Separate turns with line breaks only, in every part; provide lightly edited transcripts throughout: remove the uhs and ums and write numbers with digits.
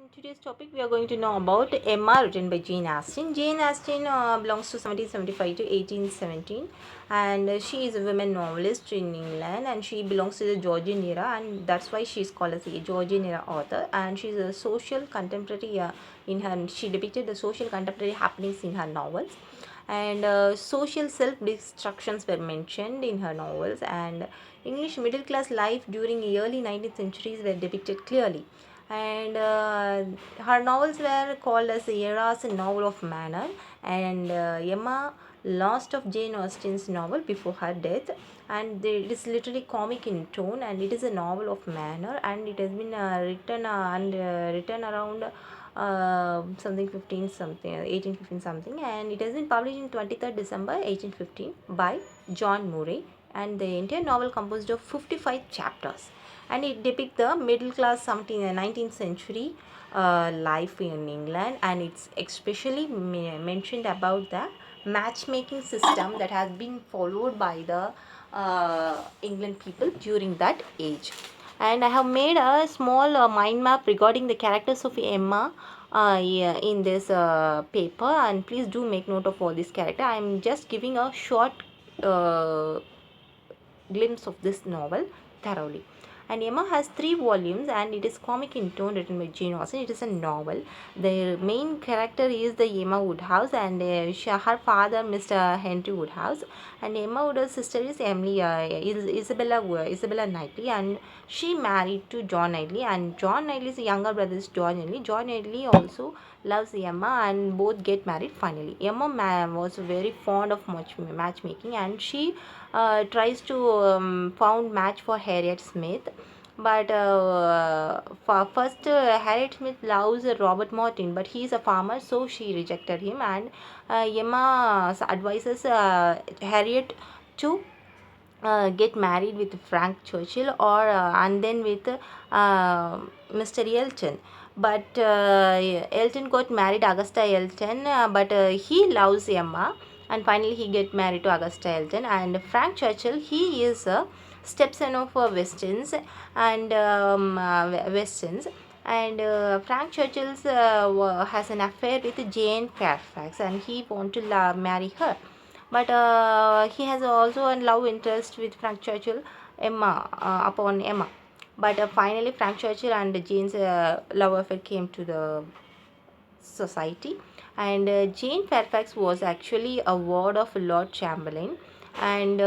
In today's topic, we are going to know about Emma, written by Jane Austen. Jane Austen belongs to 1775 to 1817, and she is a women novelist in England, and she belongs to the Georgian era, and that's why she is called as a Georgian era author. And she's a social contemporary in her. She depicted the social contemporary happenings in her novels, and social self-destructions were mentioned in her novels, and English middle class life during early 19th centuries were depicted clearly, and her novels were called as era's novel of manner, and Emma last of Jane Austen's novel before her death, and it is literally comic in tone, and it is a novel of manner, and it has been written around something 15 something 1815 something, and it has been published in 23rd December 1815 by John Murray, and the entire novel composed of 55 chapters, and it depicts the middle class 19th century life in England, and it's especially mentioned about the matchmaking system that has been followed by the England people during that age. And I have made a small mind map regarding the characters of Emma yeah, in this paper, and please do make note of all these characters. I am just giving a short uh, glimpse of this novel thoroughly. And Emma has 3 volumes, and it is comic in tone, written by Jane Austen. It is a novel. The main character is the Emma Woodhouse, and her father, Mr. Henry Woodhouse, and Emma Woodhouse's sister is Isabella Knightley, and she married to John Knightley, and John Knightley's younger brother is John Knightley. John Knightley also loves Emma, and both get married finally. Emma was very fond of matchmaking, and she tries to found match for Harriet Smith, but first Harriet Smith loves Robert Martin, but he is a farmer, so she rejected him, and Emma advises Harriet to get married with Frank Churchill, or and then with Mr. Elton. But Elton got married Augusta Elton, but he loves Emma, and finally he get married to Augusta Elton. And Frank Churchill, he is a stepson of Westons, and Westons. And Frank Churchill has an affair with Jane Fairfax, and he want to marry her, but he has also a love interest with Frank Churchill, upon Emma. But finally, Frank Churchill and Jane's love affair came to the society, and Jane Fairfax was actually a ward of Lord Chamberlain, and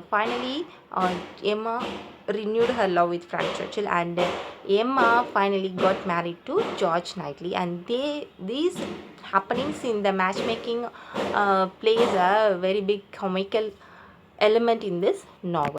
finally Emma renewed her love with Frank Churchill, and Emma finally got married to George Knightley, and these happenings in the matchmaking plays a very big comical element in this novel.